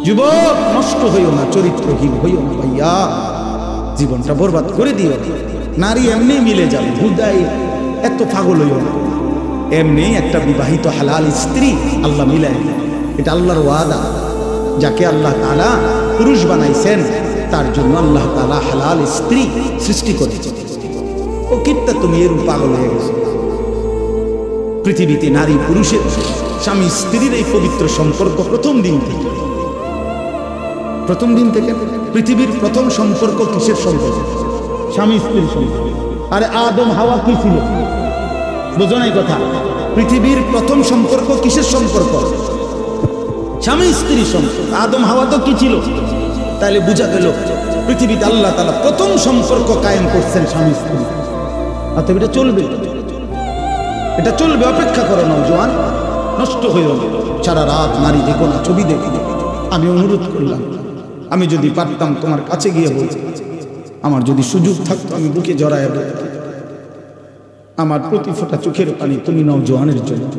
যুবক নষ্ট হইও না, চরিত্রহীন হইও না ভাইয়া, জীবনটা বরবাদ করে দিও। নারী এমনি মিলে যাবে, হুদাই এত পাগল হইও না। এমনি একটা বিবাহিত হালাল স্ত্রী আল্লাহ মিলাই, এটা আল্লাহর ওয়াদা। যাকে আল্লাহ তাআলা পুরুষ বানাইছেন তার জন্য আল্লাহ তাআলা হালাল স্ত্রী সৃষ্টি করেছেন। ও কিত্তা তুমি এর পাগল হয়ে গেছো। পৃথিবীতে নারী পুরুষের, স্বামী স্ত্রীর এই পবিত্র সম্পর্ক প্রথম দিন থেকে পৃথিবীর প্রথম সম্পর্ক কিসের সম্পর্ক? স্বামী স্ত্রীর সম্পর্ক। আরে আদম হাওয়া কি ছিল? বুঝো না এই কথা? পৃথিবীর প্রথম সম্পর্ক কিসের সম্পর্ক? স্বামী স্ত্রীর সম্পর্ক। আদম হাওয়া তো কি ছিল? তাহলে বুঝা গেল পৃথিবীতে আল্লাহ তাআলা প্রথম সম্পর্ক কায়েম করছেন স্বামী স্ত্রী। অতএব এটা চলবে, এটা চলবে। অপেক্ষা করো নওজোয়ান, নষ্ট হইও না। সারা রাত নারী দেখো না, ছবি দেখো। আমি অনুরোধ করলাম, আমি যদি পারতাম তোমার কাছে গিয়ে বলতে, আমার যদি সুযোগ থাকতো আমি বুকে জড়ায় বলতাম, আমার প্রতি ফোঁটা চোখের পানি তুমি নওজোয়ানের জন্য।